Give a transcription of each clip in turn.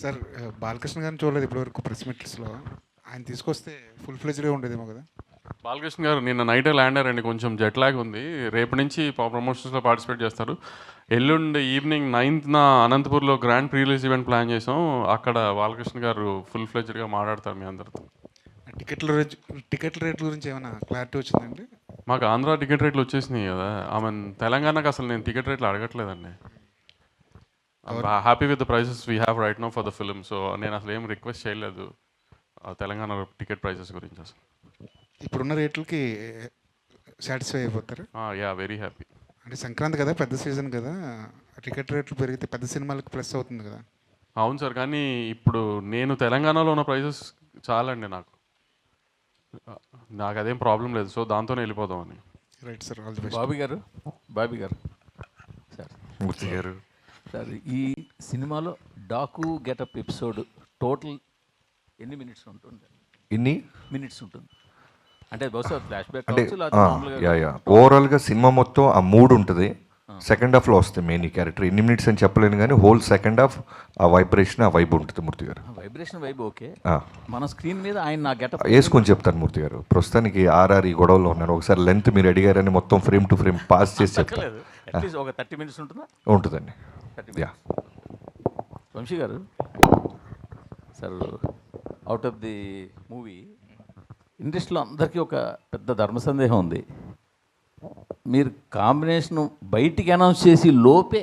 Sir Balakrishna గారిని చూడలేదు ఇప్పటివరకు ప్రెస్ మీట్స్లో. ఆయన తీసుకొస్తే ఫుల్ ఫ్లెజ్డ్గా ఉండేదేమో కదా. బాలకృష్ణ గారు నిన్న నైటే ల్యాండ్ అయ్యారండి, కొంచెం జెట్ లాగ్ ఉంది. రేపు నుంచి ప్రమోషన్స్లో పార్టిసిపేట్ చేస్తారు. ఎల్లుండి ఈవినింగ్ 9th అనంతపూర్లో grand pre release event plan చేసాం. అక్కడ బాలకృష్ణ గారు ఫుల్ ఫ్లెజ్డ్గా మాట్లాడతారు మీ అందరితో. టికెట్ల రేట్ల గురించి ఏమైనా క్లారిటీ వచ్చిందండి? మాకు ఆంధ్ర టికెట్ రేట్లు వచ్చేసినాయి కదా. తెలంగాణకు అసలు నేను టికెట్ రేట్లు అడగట్లేదండి. Happy with the prices we have right now for the film. So నేను అసలు ఏం రిక్వెస్ట్ చేయలేదు తెలంగాణ టికెట్ ప్రైసెస్ గురించి. అసలు ఇప్పుడున్న రేట్లకి సాటిస్ఫై అయిపోతారు? Yeah, very happy. అంటే సంక్రాంతి కదా, పెద్ద సీజన్ కదా, టికెట్ రేట్లు పెరిగితే పెద్ద సినిమాలకు ప్లస్ అవుతుంది కదా. అవును సార్, కానీ ఇప్పుడు నేను తెలంగాణలో ఉన్న ప్రైసెస్ చాలండి నాకు అదేం ప్రాబ్లం లేదు. సో దాంతోనే వెళ్ళిపోదామని. Right sir, all the best. Bobby గారు సార్, మూర్తి గారు సార్, ఈ సినిమాలో డాకు గెటప్ ఎపిసోడ్ టోటల్ ఎన్ని మినిట్స్ ఉంటుంది? మినిట్స్ ఉంటుంది అంటే బహుశా ఫ్లాష్ బ్యాక్ ఓవరాల్గా సినిమా మొత్తం ఆ మూడ్ ఉంటుంది. సెకండ్ హాఫ్లో వస్తుంది మెయిన్ ఈ క్యారెక్టర్. ఎన్ని మినిట్స్ అని చెప్పలేను కానీ హోల్ సెకండ్ హాఫ్ ఆ వైబ్రేషన్, ఆ వైబ్ ఉంటుంది మూర్తి గారు. Vibration vibe okay. మన స్క్రీన్ మీద ఆయన నా గెటప్ వేసుకొని చెప్తాను మూర్తి గారు. ప్రస్తుతానికి ఆర్ఆర్ ఈ గొడవలో ఉన్నాను. ఒకసారి లెంత్ మీరు అడిగారని మొత్తం ఫ్రేమ్ టు ఫ్రేమ్ పాస్ చేసి చెప్తాను. ఒక 30 మినిట్స్ ఉంటుందా? ఉంటుందండి. యా. వంశీ గారు sir, out of the movie ఇండస్ట్రీలో అందరికీ ఒక పెద్ద ధర్మ సందేహం ఉంది. మీరు కాంబినేషన్ బయటికి అనౌన్స్ చేసి లోపే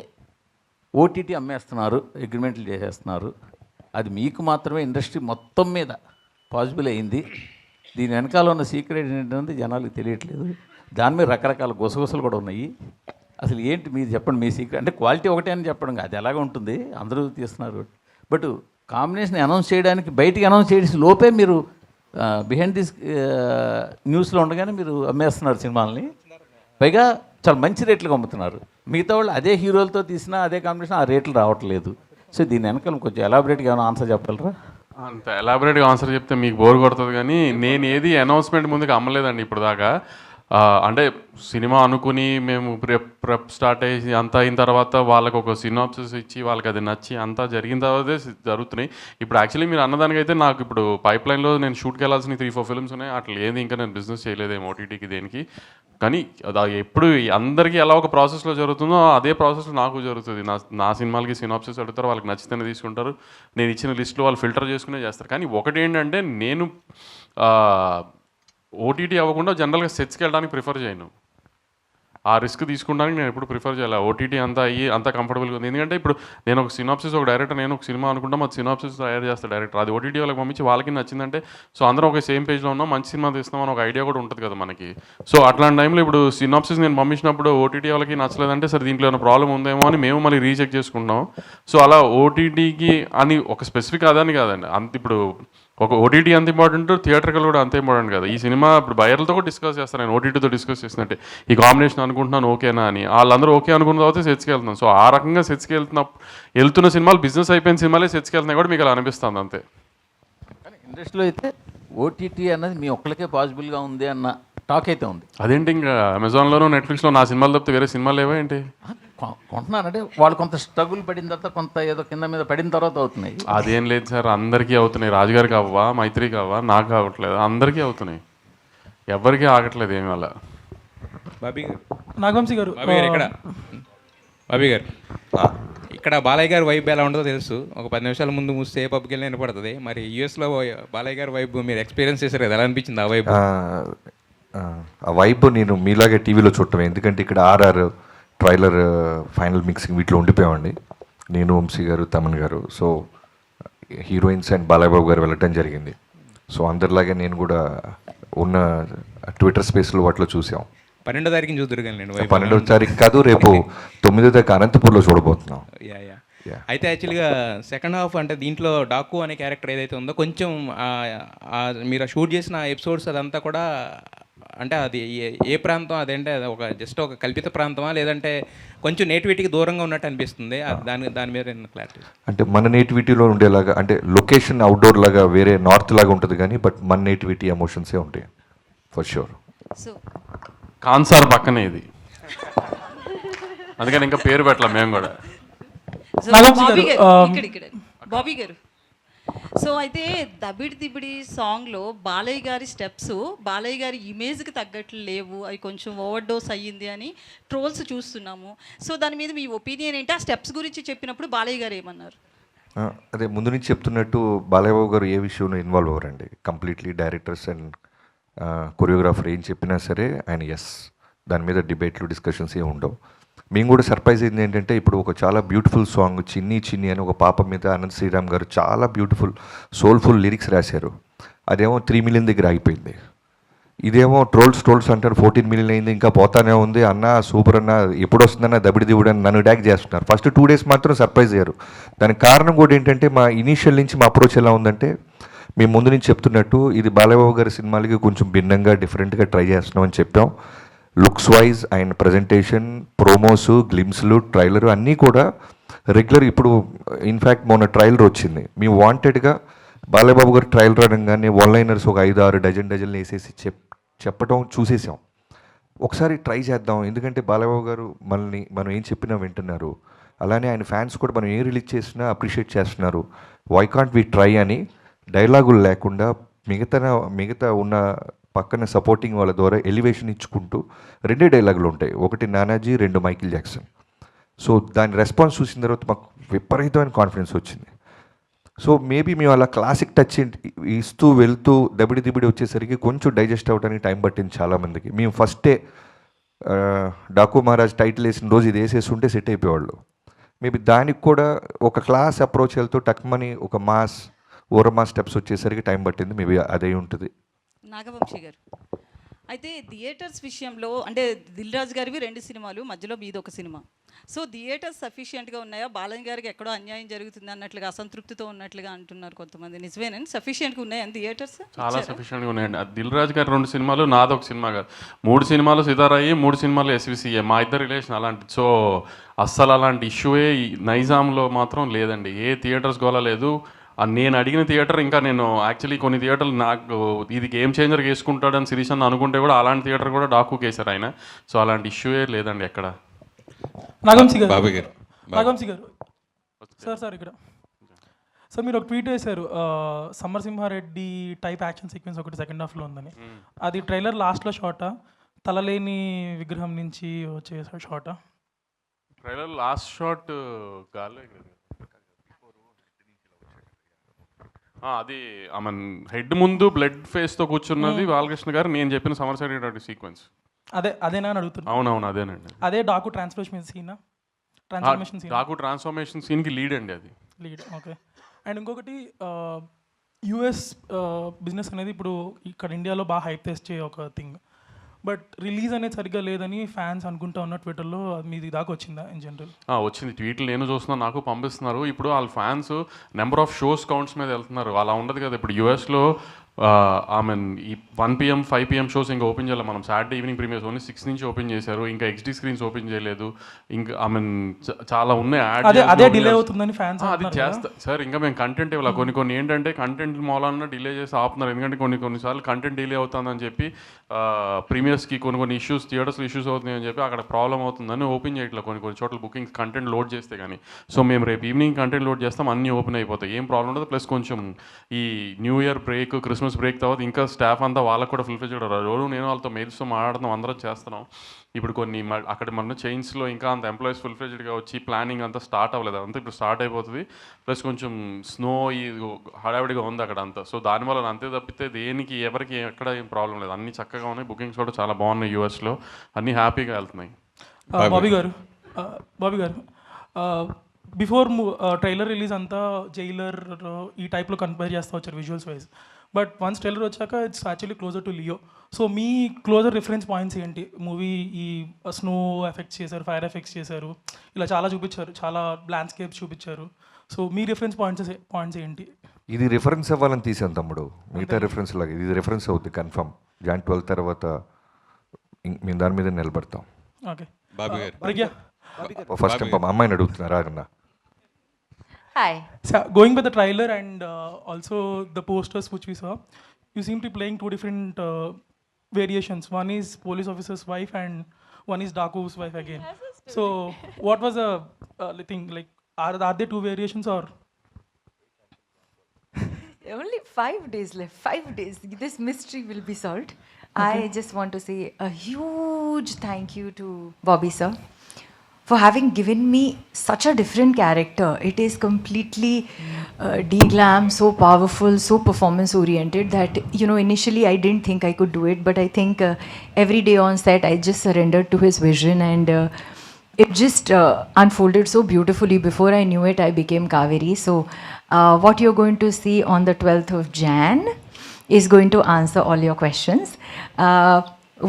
ఓటీటీ అమ్మేస్తున్నారు, అగ్రిమెంట్లు చేసేస్తున్నారు. అది మీకు మాత్రమే ఇండస్ట్రీ మొత్తం మీద పాసిబుల్ అయింది. దీని వెనకాల ఉన్న సీక్రెట్ ఏంటంటే జనాలకు తెలియట్లేదు. దాని మీద రకరకాల గుసగుసలు కూడా ఉన్నాయి. అసలు ఏంటి మీరు చెప్పండి, మీ సీక్రెట్. అంటే క్వాలిటీ ఒకటే అని చెప్పడం అది ఎలాగ ఉంటుంది, అందరూ తీస్తున్నారు. బట్ కాంబినేషన్ అనౌన్స్ చేయడానికి బయటికి అనౌన్స్ చేసి లోపే మీరు బిహైండ్ దిస్ న్యూస్లో ఉండగానే మీరు అమ్మేస్తున్నారు సినిమాలని. పైగా చాలా మంచి రేట్లకు అమ్ముతున్నారు. మిగతా వాళ్ళు అదే హీరోలతో తీసినా అదే కాంబినేషన్ ఆ రేట్లు రావట్లేదు. సో దీని వెనకాల కొంచెం ఎలాబరేట్గా ఏమైనా ఆన్సర్ చెప్పగలరా? అంత ఎలాబరేట్గా ఆన్సర్ చెప్తే మీకు బోర్ కొడుతుంది, కానీ నేను ఏది అనౌన్స్మెంట్ ముందుకు అమ్మలేదండి ఇప్పుడు దాకా. అంటే సినిమా అనుకుని మేము ప్రెప్ స్టార్ట్ అయ్యి అంతా అయిన తర్వాత వాళ్ళకు ఒక సినాప్సిస్ ఇచ్చి వాళ్ళకి అది నచ్చి అంతా జరిగిన తర్వాతే జరుగుతున్నాయి. ఇప్పుడు యాక్చువల్లీ మీరు అన్నదానికైతే నాకు ఇప్పుడు పైప్ లైన్లో నేను షూట్కి వెళ్ళాల్సిన 3-4 ఫిల్మ్స్ ఉన్నాయి. అట్లా ఏది ఇంకా నేను బిజినెస్ చేయలేదేమో ఓటీటీకి దేనికి. కానీ అది ఎప్పుడు అందరికీ ఎలా ఒక ప్రాసెస్లో జరుగుతుందో అదే ప్రాసెస్లో నాకు జరుగుతుంది. నా సినిమాలకి సినాప్సిస్ అడుగుతారు, వాళ్ళకి నచ్చితేనే తీసుకుంటారు. నేను ఇచ్చిన లిస్టులో వాళ్ళు ఫిల్టర్ చేసుకునే చేస్తారు. కానీ ఒకటి ఏంటంటే నేను ఓటీటీ అవ్వకుండా జనరల్గా సెట్స్కి వెళ్ళడానికి ప్రిఫర్ చేయను. ఆ రిస్క్ తీసుకుంటానికి నేను ఎప్పుడు ప్రిఫర్ చేయాలి. ఓటీటీ అంతా కంఫర్టబుల్గా ఉంది. ఎందుకంటే ఇప్పుడు నేను ఒక సినాప్సిస్, ఒక డైరెక్టర్, నేను ఒక సినిమా అనుకుంటా మా సినాప్సిస్ తయారు చేస్తాను డైరెక్టర్. అది ఓటీటీ వాళ్ళకి పంపించి వాళ్ళకి నచ్చిందంటే సో అందరం ఒక సేమ్ పేజ్లో ఉన్నాం, మంచి సినిమా తీస్తున్నాం ఒక ఐడియా కూడా ఉంటుంది కదా మనకి. సో అట్లాంటి టైంలో ఇప్పుడు సినాప్సిస్ నేను పంపించినప్పుడు ఓటీటీ వాళ్ళకి నచ్చలేదంటే సరే దీంట్లో ఏమైనా ప్రాబ్లం ఉందేమో అని మేము మళ్ళీ రీచెక్ చేసుకుంటాం. సో అలా ఓటీటీకి అని ఒక స్పెసిఫిక్ అదని కాదండి. ఇప్పుడు ఒక ఓటీటీ అంత ఇంపార్టెంట్, థియేటర్కల్ కూడా అంతే ఇంపార్టెంట్ కదా. ఈ సినిమా ఇప్పుడు బయర్లతో కూడా డిస్కస్ చేస్తాను నేను, ఓటీటీతో డిస్కస్ చేసినట్టే ఈ కాంబినేషన్ అనుకుంటున్నాను ఓకేనా అని. వాళ్ళందరూ ఓకే అనుకున్న తర్వాత సెట్స్కి వెళ్తున్నాం. సో ఆ రకంగా సెట్స్కి వెళ్తున్న సినిమాలు బిజినెస్ అయిపోయిన సినిమాలే సెట్స్కి వెళ్తున్నాయి కూడా మీకు అలా అనిపిస్తుంది అంతే. కానీ ఇండస్ట్రీలో అయితే ఓటీటీ అన్నది మీ ఒక్కరికే పాసిబుల్గా ఉంది అన్న టాక్ అయితే ఉంది. అదేంటి ఇంకా అమెజాన్లోనూ నెట్ఫ్లిక్స్లో నా సినిమాలు తప్పితే వేరే సినిమాలు లేవా ఏంటి? కొంటున్నారంటే వాళ్ళు కొంత స్ట్రగుల్ పడిన తర్వాత కొంత ఏదో కింద మీద పడిన తర్వాత అవుతున్నాయి. అదేం లేదు సార్, అందరికీ అవుతున్నాయి. రాజుగారికి అవ్వా, మైత్రికి అవ్వా, నాకు అవ్వట్లేదు, అందరికీ అవుతున్నాయి. ఎవరికీ ఆగట్లేదు ఏమి అలా. బాబీ గారు, నాగవంశీ గారు, బాబీ గారు ఇక్కడ బాలయ్య గారి వైబ్ ఎలా ఉంటుందో తెలుసు. ఒక 10 నిమిషాల ముందు మూస్తే ఏ పబ్కి వెళ్ళినా వినపడుతుంది. మరి యూఎస్లో బాలయ్య గారి వైబ్ మీరు ఎక్స్పీరియన్స్ చేశారు కదా, ఎలా అనిపించింది ఆ వైబ్? ఆ వైబ్ నేను మీలాగే టీవీలో చూడటమే. ఎందుకంటే ఇక్కడ ఆర్ఆర్ ట్రైలర్ ఫైనల్ మిక్సింగ్ వీటిలో ఉండిపోయామండి నేను, వంశీ గారు, తమన్ గారు. So heroines and Balayya Babu గారు వెళ్ళటం జరిగింది. సో అందరిలాగే నేను కూడా ఉన్న ట్విట్టర్ స్పేస్లో వాటిలో చూసాం. 12వ తారీఖుని చూద్దరు కానీ నేను 12వ తారీఖు కాదు, రేపు 9వ తారీఖు అనంతపూర్లో చూడబోతున్నాం. అయితే యాక్చువల్గా సెకండ్ హాఫ్ అంటే దీంట్లో డాకు అనే క్యారెక్టర్ ఏదైతే ఉందో కొంచెం మీరు షూట్ చేసిన ఎపిసోడ్స్ అదంతా కూడా అంటే అది ఏ ప్రాంతం అదేంటే అది ఒక జస్ట్ ఒక కల్పిత ప్రాంతమా లేదంటే కొంచెం నేటివిటీకి దూరంగా ఉన్నట్టు అనిపిస్తుంది? దాని మీద క్లారిటీ. అంటే మన నేటివిటీలో ఉండేలాగా, అంటే లొకేషన్ అవుట్డోర్ లాగా వేరే నార్త్ లాగా ఉంటుంది కానీ బట్ మన నేటివిటీ ఎమోషన్సే ఉంటాయి ఫర్ షూర్. కాన్సార్ పక్కనే ఇది, అందుకని ఇంకా పేరు పెట్టలేం మేము కూడా. బాబీ గారు, సో అయితే దబిడి దిబిడి సాంగ్లో బాలయ్య గారి స్టెప్స్ బాలయ్య గారి ఇమేజ్కి తగ్గట్లు లేవు, అవి కొంచెం ఓవర్ డోస్ అయ్యింది అని ట్రోల్స్ చూస్తున్నాము. సో దాని మీద మీ ఒపీనియన్ ఏంటి? ఆ స్టెప్స్ గురించి చెప్పినప్పుడు బాలయ్య గారు ఏమన్నారు? అదే ముందు నుంచి చెప్తున్నట్టు బాలయ్యబాబు గారు ఏ విషయంలో ఇన్వాల్వ్ అవ్వరండి. కంప్లీట్లీ డైరెక్టర్స్ అండ్ కొరియోగ్రాఫర్ ఏం చెప్పినా సరే ఆయన ఎస్, దాని మీద డిబేట్లు డిస్కషన్స్ ఏమి ఉండవు. మేము కూడా సర్ప్రైజ్ అయింది ఏంటంటే ఇప్పుడు ఒక చాలా బ్యూటిఫుల్ సాంగ్ చిన్ని చిన్ని అని ఒక పాప మీద అనంత్ శ్రీరామ్ గారు చాలా బ్యూటిఫుల్ సోల్ఫుల్ లిరిక్స్ రాశారు. అదేమో 3 మిలియన్ దగ్గర ఆగిపోయింది. ఇదేమో ట్రోల్స్ అంటారు 14 మిలియన్ అయింది, ఇంకా పోతానే ఉంది, అన్న సూపర్ అన్న ఎప్పుడు వస్తుందన్న దబిడి దివుడు అని నన్ను డ్యాక్ చేస్తున్నారు. ఫస్ట్ 2 డేస్ మాత్రం సర్ప్రైజ్ అయ్యారు. దానికి కారణం కూడా ఏంటంటే మా ఇనీషియల్ నుంచి మా అప్రోచ్ ఎలా ఉందంటే మేము ముందు నుంచి చెప్తున్నట్టు ఇది బాలయ్యబాబు గారి సినిమాలకి కొంచెం భిన్నంగా డిఫరెంట్గా ట్రై చేస్తున్నాం అని చెప్పాం. లుక్స్ వైజ్ ఆయన ప్రజెంటేషన్, ప్రోమోస్, గ్లిమ్స్లు, ట్రైలర్ అన్నీ కూడా రెగ్యులర్. ఇప్పుడు ఇన్ఫ్యాక్ట్ మొన్న ట్రైలర్ వచ్చింది. మేము వాంటెడ్గా బాలయ్యబాబు గారు ట్రైలర్ అనగానే వన్లైనర్స్ ఒక 5-6 డజన్లు వేసేసి చెప్పడం చూసేసాం. ఒకసారి ట్రై చేద్దాం, ఎందుకంటే బాలయ్యబాబు గారు మనం ఏం చెప్పినా వింటున్నారు, అలానే ఆయన ఫ్యాన్స్ కూడా మనం ఏం రిలీజ్ చేసినా అప్రిషియేట్ చేస్తున్నారు, వై కాంట్ వి ట్రై అని డైలాగులు లేకుండా మిగతా ఉన్న పక్కన సపోర్టింగ్ వాళ్ళ ద్వారా ఎలివేషన్ ఇచ్చుకుంటూ 2 డైలాగులు ఉంటాయి, ఒకటి నానాజీ, 2 మైకిల్ జాక్సన్. సో దాని రెస్పాన్స్ చూసిన తర్వాత మాకు విపరీతమైన కాన్ఫిడెన్స్ వచ్చింది. సో మేబీ మేము అలా క్లాసిక్ టచ్ ఇస్తూ వెళ్తూ దబిడి దిబిడి వచ్చేసరికి కొంచెం డైజెస్ట్ అవ్వడానికి టైం పట్టింది చాలామందికి. మేము ఫస్టే డాకు మహారాజ్ టైటిల్ వేసిన రోజు ఇది వేసేసి ఉంటే సెట్ అయిపోయేవాళ్ళు. మేబీ దానికి కూడా ఒక క్లాస్ అప్రోచ్ వెళ్తూ టక్మని ఒక ఓరమా స్టెప్స్ వచ్చేసరికి టైం పట్టింది. మేబీ అదే ఉంటుంది. నాగవంశీ గారు, అయితే థియేటర్స్ విషయంలో అంటే దిల్ రాజు గారివి 2 సినిమాలు, మధ్యలో మీది ఒక సినిమా. సో థియేటర్స్ సఫిషియెంట్గా ఉన్నాయా? బాలయ్య గారికి ఎక్కడో అన్యాయం జరుగుతుంది అన్నట్లుగా, అసంతృప్తితో ఉన్నట్లుగా అంటున్నారు కొంతమంది. నిజమేనండి? సఫిషియెంట్గా ఉన్నాయని థియేటర్స్? చాలా సఫిషియెంట్గా ఉన్నాయండి. దిల్ రాజు గారి 2 సినిమాలు, నాది ఒక సినిమా కాదు, 3 సినిమాలు సితారాయి, 3 సినిమాలు ఎస్విసిఏ. మా ఇద్దరు రిలేషన్ అలాంటి. సో అస్సలు అలాంటి ఇష్యూయే నైజాంలో మాత్రం లేదండి. ఏ థియేటర్స్ గోలా లేదు. నేను అడిగిన థియేటర్, ఇంకా నేను యాక్చువల్లీ కొన్ని థియేటర్లు నాకు ఇది గేమ్ చేంజర్ వేసుకుంటాడని శిరీష్ అన్న అనుకుంటే కూడా అలాంటి థియేటర్ కూడా డాకు వేశారు ఆయన. సో అలాంటి ఇష్యూయే లేదండి ఎక్కడ. నాగవంశీ గారు, బాబీ గారు, నాగవంశీ గారు సార్ ఇక్కడ సార్ మీరు ఒక ట్వీట్ వేశారు, సమరసింహారెడ్డి టైప్ యాక్షన్ సీక్వెన్స్ ఒకటి సెకండ్ హాఫ్లో ఉందని. అది ట్రైలర్ లాస్ట్లో షార్టా, తలలేని విగ్రహం నుంచి వచ్చే షార్టా? ట్రైలర్ లాస్ట్ షాట్ గాల్లో అది ఆమె హెడ్ ముందు బ్లడ్ ఫేస్తో కూర్చున్నది బాలకృష్ణ గారు. నేను చెప్పిన సమరసింహారెడ్డి సీక్వెన్స్ అదేనా అని అడుగుతున్నా. అవునవును అదేనండి. అదే Daaku transformation scene, Daaku transformation సీన్కి లీడ్ అండి అది. Lead, okay. అండ్ ఇంకొకటి యుఎస్ బిజినెస్ అనేది ఇప్పుడు ఇక్కడ ఇండియాలో బాగా హైప్ తెచ్చే ఒక థింగ్, బట్ రిలీజ్ అనేది సరిగ్గా లేదని ఫ్యాన్స్ అనుకుంటా ఉన్న ట్విట్టర్లో. మీది దాకా వచ్చిందా ఇన్ జనరల్? వచ్చింది, ట్వీట్లు నేను చూస్తున్నాను, నాకు పంపిస్తున్నారు. ఇప్పుడు వాళ్ళ fans number of shows counts మీద వెళ్తున్నారు. అలా ఉండదు కదా. ఇప్పుడు యూఎస్లో ఈ 1 PM 5 PM షోస్ ఇంకా ఓపెన్ చేయాలి. మనం సాటర్డే ఈవినింగ్ ప్రీమియర్స్ ఓన్లీ 6 నుంచి ఓపెన్ చేశారు. ఇంకా XD స్క్రీన్స్ ఓపెన్ చేయలేదు. ఇంకా చాలా ఉన్నాయి. అదే డిలే అవుతుందని ఫ్యాన్స్ అది చేస్తా సార్. ఇంకా మేము కంటెంట్ ఇవ్వాలి. కొన్ని ఏంటంటే కంటెంట్ మూలాన డిలే చేసి ఆపుతున్నారు. ఎందుకంటే కొన్నిసార్లు కంటెంట్ డిలే అవుతుందని చెప్పి ప్రీమియర్స్కి కొన్ని ఇష్యూస్, థియేటర్స్లో ఇష్యూస్ అవుతున్నాయి అని చెప్పి అక్కడ ప్రాబ్లం అవుతుందని ఓపెన్ చేయట్లేదు కొన్ని చోట్ల బుకింగ్స్ కంటెంట్ లోడ్ చేస్తే కానీ. సో మేము రేపు ఈవినింగ్ కంటెంట్ లోడ్ చేస్తాం, అన్నీ ఓపెన్ అయిపోతాయి, ఏం ప్రాబ్లం ఉండదు. ప్లస్ కొంచెం ఈ new year break, Christmas break తర్వాత ఇంకా స్టాఫ్ అంతా వాళ్ళకు కూడా ఫుల్ఫిల్ చేయడం. రోజు నేను వాళ్ళతో మెయిల్స్తో మాట్లాడుతున్నాం, అందరం చేస్తున్నాం. ఇప్పుడు కొన్ని అక్కడ మన చైన్స్లో ఇంకా అంత ఎంప్లాయీస్ ఫుల్ఫిల్డ్గా వచ్చి ప్లానింగ్ అంతా స్టార్ట్ అవ్వలేదు. అంతా ఇప్పుడు స్టార్ట్ అయిపోతుంది. ప్లస్ కొంచెం స్నో ఈ హడావిడిగా ఉంది అక్కడ అంతా. సో దానివల్ల అంతే తప్పితే దేనికి ఎవరికి ఎక్కడ ఏం ప్రాబ్లం లేదు. అన్నీ చక్కగా ఉన్నాయి. బుకింగ్స్ కూడా చాలా బాగున్నాయి. యూఎస్లో అన్నీ హ్యాపీగా వెళ్తున్నాయి. బాబీ గారు బిఫోర్ ట్రైలర్ రిలీజ్ అంతా జైలర్ ఈ టైప్లో కంపేర్ చేస్తూ వచ్చారు visuals wise, but once trailer వచ్చాక it's actually closer to Leo. So మీ క్లోజర్ రిఫరెన్స్ పాయింట్స్ ఏంటి? మూవీ ఈ స్నో ఎఫెక్ట్స్ చేశారు, ఫైర్ ఎఫెక్ట్స్ చేశారు, ఇలా చాలా చూపించారు, చాలా ల్యాండ్స్కేప్స్ చూపించారు. సో మీ రిఫరెన్స్ పాయింట్స్ ఏంటి? ఇది రిఫరెన్స్ అవ్వాలని తీసాను తమ్ముడు, మిగతా రిఫరెన్స్ లాగా ఇది రిఫరెన్స్ అవుద్ది కన్ఫర్మ్. Jan 12 తర్వాత మేము దాని మీద నిలబడతాం. ఓకే బాబీ గారు, ఫస్ట్ టైం అమ్మాయిని అడుగుతున్నారా అన్న? Hi. So, going by the trailer and also the posters which we saw, you seem to be playing 2 different variations. One is police officer's wife and one is Daku's wife again. So, what was the thing? Like, are there 2 variations or? Only 5 days left. 5 days. This mystery will be solved. I just want to say a huge thank you to Bobby sir for having given me such a different character. It is completely de-glam, so powerful, so performance oriented that, you know, initially I didn't think I could do it, but I think every day on set I just surrendered to his vision, and it just unfolded so beautifully. Before I knew it, I became Kaveri. So what you're going to see on the 12th of Jan is going to answer all your questions.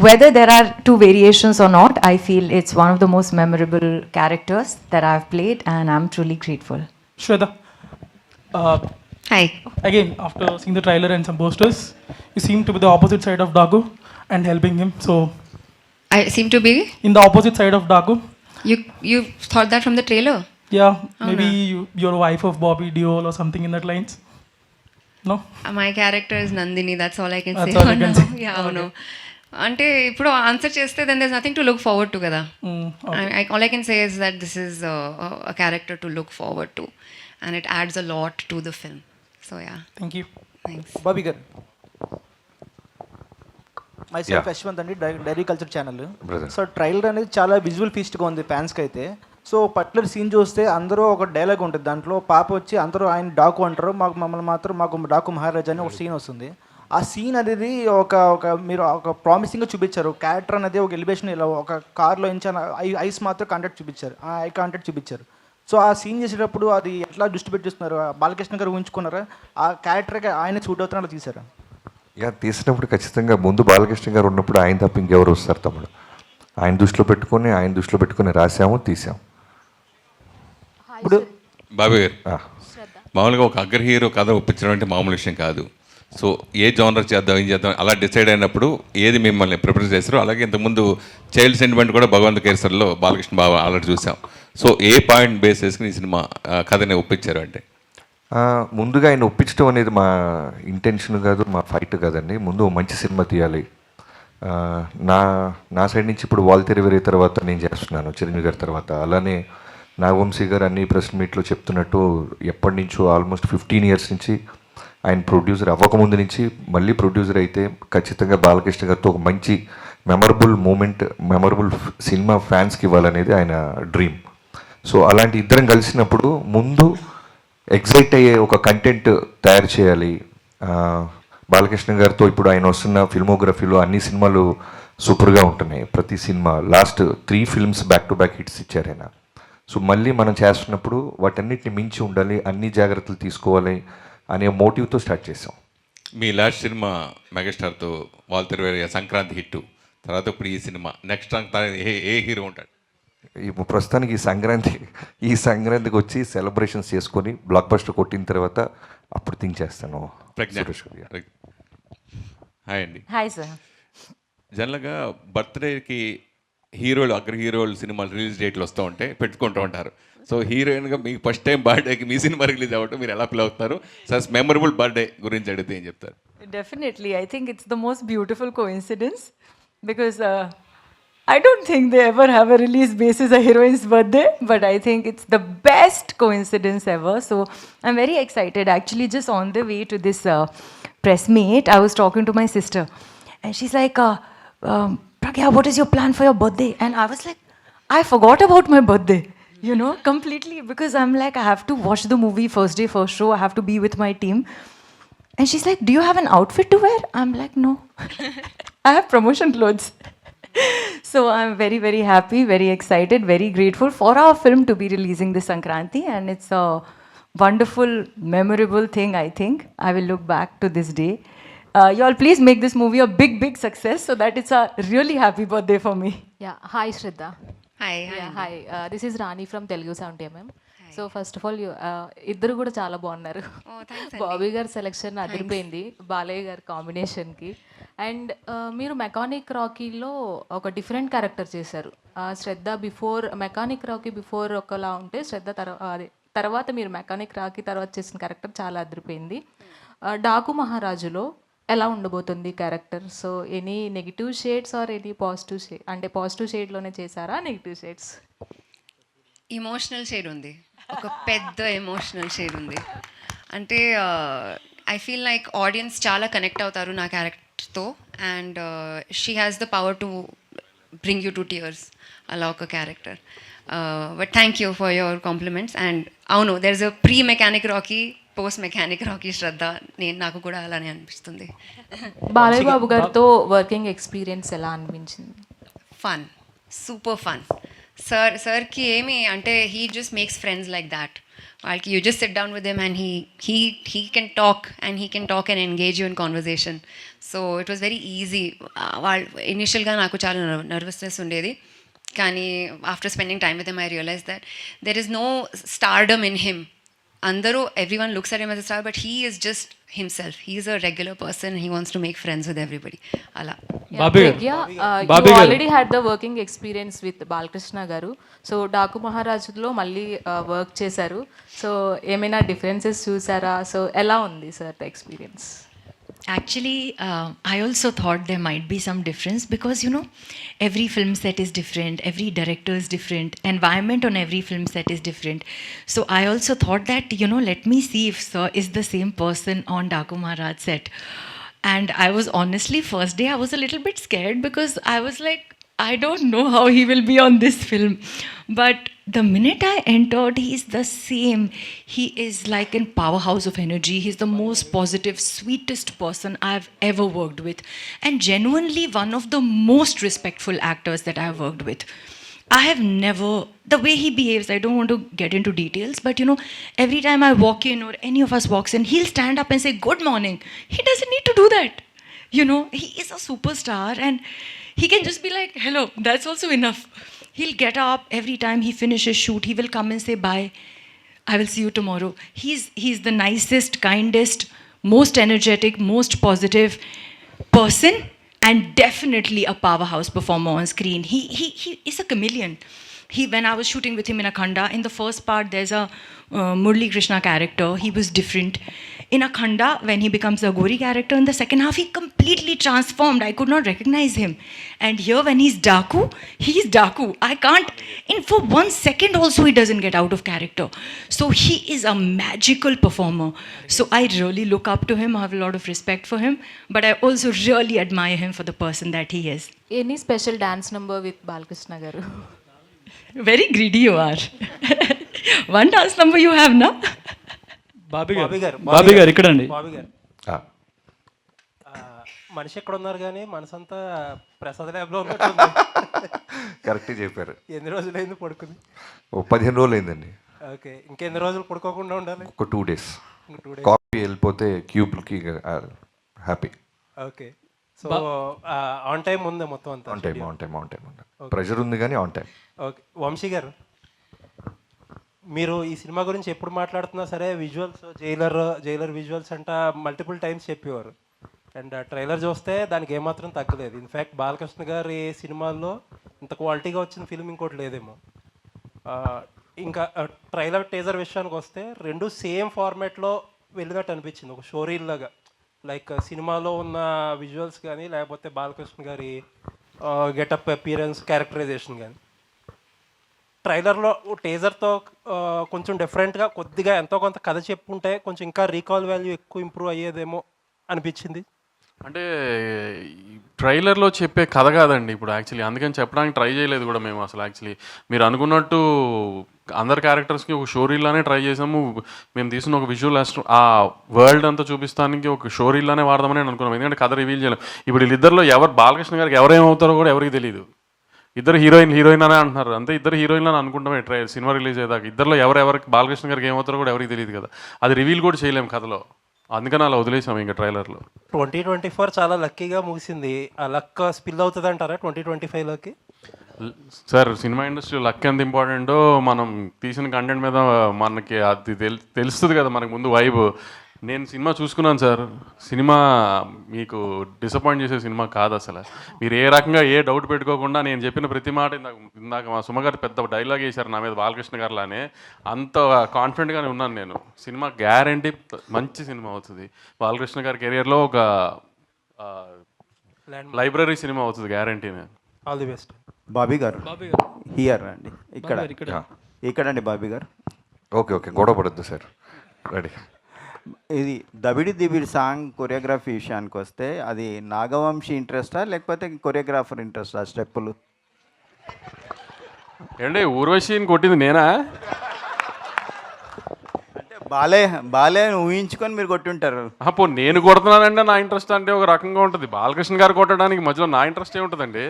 Whether there are 2 variations or not, I feel it's one of the most memorable characters that I've played, and I'm truly grateful. Shweta, Hi. again, after seeing the trailer and some posters, you seem to be the opposite side of Dagu and helping him. So, I seem to be. in the opposite side of Dagu, You thought that from the trailer? yeah, Oh, maybe no. you're a wife of Bobby Deol or something in that lines. No? My character is Nandini. That's all I can That's say. all you can say. Yeah, అవును. అంటే ఇప్పుడు answer చేస్తే then there's nothing to look forward to కదా. All I can say is that this is a character to look forward to, and it adds a lot to the film. So yeah, Thank you. thanks. Bobby garu, my Yeah. Yashwanth అండి, dairy culture channel. Brother. So trailer అనేది చాలా visual ఫీస్ట్గా ఉంది ఫ్యాన్స్కి అయితే. So particular scene చూస్తే అందరూ ఒక dialogue ఉంటుంది దాంట్లో. పాప వచ్చి అందరూ ఆయన డాకు అంటారు, మమ్మల్ని మాత్రం మాకు డాకు మహారాజా అని ఒక సీన్ వస్తుంది. ఆ సీన్ అనేది ఒక మీరు ఒక ప్రామిసింగ్గా చూపించారు. క్యారెక్టర్ అనేది ఒక ఎలివేషన్, ఇలా ఒక కార్లో ఇంచాను ఐస్ మాత్రం కాంటాక్ట్ చూపించారు, ఆ ఐ కాంటాక్ట్ చూపించారు. సో ఆ సీన్ చేసేటప్పుడు అది ఎట్లా దృష్టి పెట్టిస్తున్నారు? బాలకృష్ణ గారు ఊహించుకున్నారా? ఆ క్యారెక్టర్కి ఆయన సూట్ అవుతున్నా అలా తీశారా? యా, తీసినప్పుడు ఖచ్చితంగా ముందు బాలకృష్ణ గారు ఉన్నప్పుడు ఆయన తప్ప ఇంకెవరు వస్తారు తమ్ముడు. ఆయన దృష్టిలో పెట్టుకొని రాసాము, తీసాము. ఇప్పుడు బాబీ గారు, మామూలుగా ఒక అగ్ర హీరో కథ ఒప్పించడం అంటే మామూలు విషయం కాదు. సో ఏ జానర్ చేద్దాం, ఏం చేద్దాం అలా డిసైడ్ అయినప్పుడు ఏది మిమ్మల్ని ప్రిపేర్ చేస్తారో, అలాగే ఇంతకుముందు చైల్డ్ సెంటిమెంట్ కూడా భగవంత్ కేసర్లో బాలకృష్ణ బాబు ఆల్రెడీ చూసాం. సో ఏ పాయింట్ బేస్ చేసుకుని ఈ సినిమా కథని ఒప్పించారు అంటే? ముందుగా ఆయన ఒప్పించడం అనేది మా ఇంటెన్షన్ కాదు, మా ఫైట్ కాదండి. ముందు మంచి సినిమా తీయాలి. నా సైడ్ నుంచి ఇప్పుడు వాల్తేరు వేరే తర్వాత నేను చేస్తున్నాను చిరంజీవి గారి తర్వాత. అలానే నాగవంశీ గారు అన్ని ప్రెస్ మీట్లో చెప్తున్నట్టు ఎప్పటి నుంచో ఆల్మోస్ట్ 15 years నుంచి ఆయన ప్రొడ్యూసర్ అవ్వకముందు నుంచి మళ్ళీ ప్రొడ్యూసర్ అయితే ఖచ్చితంగా బాలకృష్ణ గారితో ఒక మంచి మెమరబుల్ మూమెంట్, మెమరబుల్ సినిమా ఫ్యాన్స్కి ఇవ్వాలనేది ఆయన డ్రీమ్. సో అలాంటి ఇద్దరం కలిసినప్పుడు ముందు ఎగ్జైట్ అయ్యే ఒక కంటెంట్ తయారు చేయాలి. బాలకృష్ణ గారితో ఇప్పుడు ఆయన వస్తున్న ఫిల్మోగ్రఫీలో అన్ని సినిమాలు సూపర్గా ఉంటున్నాయి. ప్రతి cinema last 3 films back to back hits ఇచ్చారు ఆయన. సో మళ్ళీ మనం చేస్తున్నప్పుడు వాటన్నిటిని మించి ఉండాలి, అన్ని జాగ్రత్తలు తీసుకోవాలి అనే మోటివ్తో స్టార్ట్ చేసాం. మీ లాస్ట్ సినిమా మెగాస్టార్తో వాల్తేరు వేరే సంక్రాంతి హిట్ తర్వాత ఇప్పుడు ఈ సినిమా నెక్స్ట్ ఏ హీరో ఉంటాడు? ఇప్పుడు ప్రస్తుతానికి ఈ సంక్రాంతికి వచ్చి సెలబ్రేషన్స్ చేసుకొని బ్లాక్ బస్టర్ కొట్టిన తర్వాత అప్పుడు థింక్ చేస్తాను. హాయ్ అండి. Hi sir. జనరల్గా బర్త్డేకి హీరోలు అగ్ర హీరోలు సినిమాలు రిలీజ్ డేట్లు వస్తూ ఉంటే పెట్టుకుంటూ ఉంటారు. సో హీరోయిన్గా మీకు ఫస్ట్ టైం బర్త్డేకి మీ సినిమా రిలీజ్ అవ్వటం మీరు ఎలా ఫీల్ అవుతున్నారు? సార్ మెమరబుల్ బర్త్డే గురించి అడిగితే ఏం చెప్తారు? Definitely. I think it's the most beautiful coincidence because I don't think they ever have a release basis a heroine's birthday, but I think it's the best coincidence ever. So I'm very excited. Actually, just on the way to this press meet, I was talking to my sister, and she's like, Pragya, what is your plan for your birthday? And I was like, I forgot about my birthday, you know, completely, because I'm like, I have to watch the movie first day, first show. I have to be with my team. And she's like, do you have an outfit to wear? I'm like, no. I have promotion clothes. So I'm very, very happy, very excited, very grateful for our film to be releasing this Sankranti. And it's a wonderful, memorable thing, I think. I will look back to this day. You all please make this movie a big, big success so that it's a really happy birthday for me. Yeah, hi Shraddha. Hi. Yeah, hi. This is Rani from Telugu 70mm. So first of all ఇద్దరు కూడా చాలా బాగున్నారు. బాబీ గారి selection అదిరిపోయింది బాలయ్య గారి కాంబినేషన్కి. And మీరు mechanic రాకీలో ఒక డిఫరెంట్ క్యారెక్టర్ చేశారు. శ్రద్ధ బిఫోర్ మెకానిక్ రాకీ బిఫోర్ ఒకలా ఉంటే శ్రద్ధ తర్వాత మీరు మెకానిక్ రాకీ తర్వాత చేసిన క్యారెక్టర్ చాలా అదిరిపోయింది. డాకు మహారాజులో ఎలా ఉండబోతుంది character? So any negative shades or any positive shade, అంటే పాజిటివ్ షేడ్లోనే చేశారా నెగిటివ్ షేడ్స్? ఎమోషనల్ షేడ్ ఉంది, ఒక పెద్ద ఎమోషనల్ షేడ్ ఉంది. అంటే ఐ ఫీల్ లైక్ ఆడియన్స్ చాలా కనెక్ట్ అవుతారు నా క్యారెక్టర్తో, and she has the power to bring you to tears, అలా ఒక క్యారెక్టర్. But thank you for your compliments. And అవును, there is a pre mechanic Rocky, post mechanic Rocky Shraddha. నాకు కూడా అలానే అనిపిస్తుంది. బాలయ్య బాబు గారితో వర్కింగ్ ఎక్స్పీరియన్స్ ఎలా అనిపించింది? Fun, super fun. సార్కి ఏమి అంటే he just makes friends like that. వాళ్ళకి you just sit down with him and he can talk and engage you in conversation. So it was very easy. వాళ్ళు ఇనిషియల్గా నాకు చాలా నర్వస్నెస్ ఉండేది, కానీ after spending time with him I realize that there is no stardom in him. అందరూ everyone looks at him as a star, but he is just himself. He is a regular person. He wants to make friends with everybody. Ala. You already had the working experience with Balakrishna garu. So Daku Maharajlo malli work chesaru. So emaina differences chusara. So ela undi sir the experience? Actually, I also thought there might be some difference because, you know, every film set is different, every director is different, environment on every film set is different. So I also thought that, you know, let me see if sir is the same person on Daku Maharaj set. And I was honestly, first day I was a little bit scared because I was like, I don't know how he will be on this film. But the minute I entered, he is the same. He is like a powerhouse of energy. He's the most positive, sweetest person I've ever worked with. And genuinely one of the most respectful actors that I've worked with. I have never, the way he behaves, I don't want to get into details, but you know, every time I walk in or any of us walks in, he'll stand up and say, "Good morning." He doesn't need to do that. You know, he is a superstar and he can just be like, "Hello," that's also enough. He'll get up every time he finishes shoot. He will come and say, "Bye. I will see you tomorrow." He's the nicest, kindest, most energetic, most positive person, and definitely a powerhouse performer on screen. He is a chameleon. When I was shooting with him in Akhanda, in the first part there's a Murli Krishna character. He was different. In Akhanda, when he becomes a Gori character, in the second half, he completely transformed. I could not recognize him. And here, when he's Daku, he's Daku. I can't, for 1 second also, he doesn't get out of character. So he is a magical performer. So I really look up to him. I have a lot of respect for him. But I also really admire him for the person that he is. Any special dance number with Balakrishna garu? Very greedy you are. One dance number you have, na? Bobby గారు ఇక్కడండి. ఆ, మనిషి ఎక్కడ ఉన్నారు కానీ మనసంతా ప్రసాద్ ల్యాబ్లో ఉన్నట్టుంది. కరెక్ట్గా చెప్పారు. ఎన్ని రోజులైంది పడుకుంది? ఓ 15 రోజులు అయిందండి. ఓకే, ఇంకెన్ని రోజులు పడుకోకుండా ఉండాలి? ఒక 2 days. కాపీ వెళ్ళిపోతే క్యూబ్కి happy. Okay, so on time ఉంది మొత్తం అంతా? On time. ప్రెషర్ ఉంది కానీ ఆన్ టైం. ఓకే, వంశీ గారు, మీరు ఈ సినిమా గురించి ఎప్పుడు మాట్లాడుతున్నా సరే విజువల్స్, జైలర్ విజువల్స్ అంట మల్టిపుల్ టైమ్స్ చెప్పేవారు. అండ్ ట్రైలర్ చూస్తే దానికి ఏమాత్రం తగ్గలేదు. ఇన్ఫ్యాక్ట్ బాలకృష్ణ గారి సినిమాల్లో ఇంత క్వాలిటీగా వచ్చిన ఫిల్మ్ ఇంకోటి లేదేమో. ఇంకా ట్రైలర్ టీజర్ విషయానికి వస్తే రెండు సేమ్ ఫార్మాట్లో వెళ్ళినట్టు అనిపించింది, ఒక షోరీల్ లాగా. లైక్ సినిమాలో ఉన్న విజువల్స్ కానీ లేకపోతే బాలకృష్ణ గారి గెటప్ అపియరెన్స్, క్యారెక్టరైజేషన్ కానీ ట్రైలర్లో టీజర్తో కొంచెం డిఫరెంట్గా కొద్దిగా ఎంతో కొంత కథ చెప్పుంటే కొంచెం ఇంకా రీకాల్ వాల్యూ ఎక్కువ ఇంప్రూవ్ అయ్యేదేమో అనిపించింది. అంటే ట్రైలర్లో చెప్పే కథ కాదండి ఇప్పుడు యాక్చువల్లీ, అందుకని చెప్పడానికి ట్రై చేయలేదు కూడా మేము అసలు. యాక్చువల్లీ మీరు అనుకున్నట్టు అందరి క్యారెక్టర్స్కి ఒక షోరీల్లానే ట్రై చేసాము. మేము తీసిన ఒక విజువల్ ఆ వరల్డ్ అంతా చూపిస్తానికి ఒక షోరీల్లానే వాడదామని అనుకున్నాం, ఎందుకంటే కథ రివీల్ చేయలేం. ఇప్పుడు వీళ్ళిద్దరిలో బాలకృష్ణ గారికి ఎవరేమవుతారో కూడా ఎవరికి తెలియదు. ఇద్దరు హీరోయిన్ అనే అంటున్నారు, అంతే ఇద్దరు హీరోయిన్లు అని అనుకుంటామే సినిమా రిలీజ్ అయ్యేదాకా. ఇద్దరులో ఎవరికి బాలకృష్ణ గారికి ఏమవుతారో కూడా ఎవరికి తెలియదు కదా, అది రివీల్ కూడా చేయలేము కథలో, అందుకని అలా వదిలేసాము ఇంకా ట్రైలర్లో. 2024 చాలా లక్కీగా ముగిసింది. ఆ లక్ స్పిల్ అవుతుంది అంటారా 2025లోకి? సార్, సినిమా ఇండస్ట్రీ లక్ ఎంత ఇంపార్టెంటో మనం తీసిన కంటెంట్ మీద మనకి అది తెలుస్తుంది కదా మనకు ముందు వైబ్. నేను సినిమా చూసుకున్నాను సార్, సినిమా మీకు డిసప్పాయింట్ చేసే సినిమా కాదు అసలు. మీరు ఏ రకంగా ఏ డౌట్ పెట్టుకోకుండా నేను చెప్పిన ప్రతి మాట ఇందాక మా సుమగారు పెద్ద డైలాగ్ వేశారు నా మీద బాలకృష్ణ గారులానే, అంత కాన్ఫిడెంట్గానే ఉన్నాను నేను. సినిమా గ్యారంటీ మంచి సినిమా అవుతుంది. బాలకృష్ణ గారి కెరియర్లో ఒక లైబ్రరీ సినిమా అవుతుంది గ్యారంటీనే. All the best. బాబీ గారు హియర్ అండి, ఇక్కడ అండి బాబీ గారు. ఓకే, గొడవ పడద్దు సార్, రెడీ. ఇది దబిడి దిబిడి సాంగ్ కొరియోగ్రఫీ విషయానికి వస్తే అది నాగవంశీ ఇంట్రెస్టా లేకపోతే కొరియోగ్రాఫర్ ఇంట్రెస్టా స్టెప్పులు? ఏంటి ఊర్వశిని కొట్టింది నేనా? అంటే బాలే ఊహించుకొని మీరు కొట్టుంటారు. పో నేను కొడుతున్నానంటే నా ఇంట్రెస్ట్ అంటే ఒక రకంగా ఉంటుంది. బాలకృష్ణ గారు కొట్టడానికి మధ్యలో నా ఇంట్రెస్ట్ ఏముంటుందండి?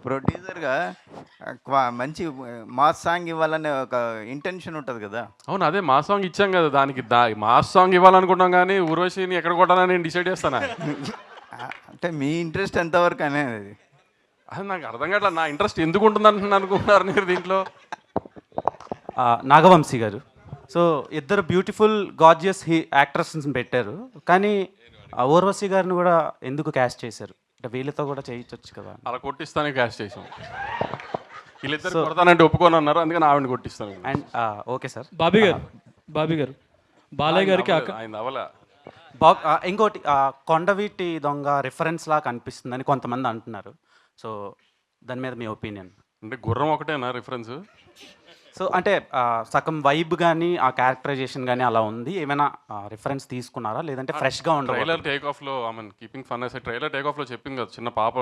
ప్రొడ్యూసర్గా మంచి మాస్ సాంగ్ ఇవ్వాలనే ఒక ఇంటెన్షన్ ఉంటుంది కదా. అవును, అదే మా సాంగ్ ఇచ్చాం కదా, దానికి మాస్ సాంగ్ ఇవ్వాలనుకుంటాం కానీ ఊర్వశిని ఎక్కడ కొట్టాలని నేను డిసైడ్ చేస్తానా? అంటే మీ ఇంట్రెస్ట్ ఎంతవరకు అనేది అది నాకు అర్థం కావట్లేదు. నా ఇంట్రెస్ట్ ఎందుకు ఉంటుంది అనుకుంటున్నారు మీరు దీంట్లో? నాగవంశీ గారు, సో ఇద్దరు బ్యూటిఫుల్ గార్జియస్ యాక్ట్రెస్ని పెట్టారు, కానీ ఊర్వశి గారిని కూడా ఎందుకు క్యాస్ట్ చేశారు? అంటే వీళ్ళతో కూడా చేయించవచ్చు కదా. అలా కొట్టిస్తానే క్యాస్ట్ చేసాం. వీళ్ళిద్దరు కొడతానంటే ఒప్పుకొని అన్నారు, అందుకని ఆవిడని కొట్టిస్తాను. And okay sir. బాబీ గారు బాలయ్య గారికి ఆయన అవలా ఇంకోటి కొండవీటి దొంగ రిఫరెన్స్ లాగా కనిపిస్తుందని కొంతమంది అంటున్నారు. సో దాని మీద మీ ఒపీనియన్? అంటే గుర్రం ఒకటేనా రిఫరెన్స్? సో అంటే సగం వైబ్ కానీ ఆ క్యారెక్టరైజేషన్ కానీ అలా ఉంది, ఏమైనా రిఫరెన్స్ తీసుకున్నారా లేదంటే ఫ్రెష్గా ఉండదు? ట్రైలర్ టేక్ ఆఫ్లో కీపింగ్ ఫన్ అసే ట్రైలర్ టేక్ ఆఫ్లో చెప్పింది కదా, చిన్న పాప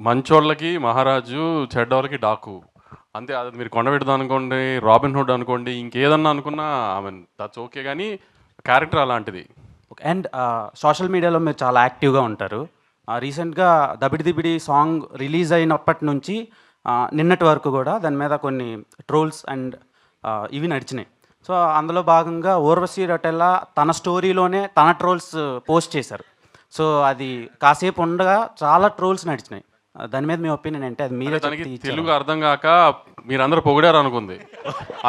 మంచోళ్ళకి మహారాజు, చెడ్డోళ్ళకి డాకు అంతే. అది మీరు కొండవీటిది అనుకోండి, రాబిన్ హుడ్ అనుకోండి, ఇంకేదన్నా అనుకున్నా దట్స్ ఓకే, కానీ క్యారెక్టర్ అలాంటిది. అండ్ సోషల్ మీడియాలో మీరు చాలా యాక్టివ్గా ఉంటారు. రీసెంట్గా దబిడి దిబిడి సాంగ్ రిలీజ్ అయినప్పటి నుంచి నిన్నటి వరకు కూడా దాని మీద కొన్ని ట్రోల్స్ అండ్ ఇవి నడిచినాయి. సో అందులో భాగంగా ఊర్వశి రొటెల్లా తన స్టోరీలోనే తన ట్రోల్స్ పోస్ట్ చేశారు. సో అది కాసేపు ఉండగా చాలా ట్రోల్స్ నడిచినాయి. దాని మీద మీ ఒపీనియన్ ఏంటి? అది మీరే తెలుగు అర్థం కాక మీరందరూ పొగిడారు అనుకుంది,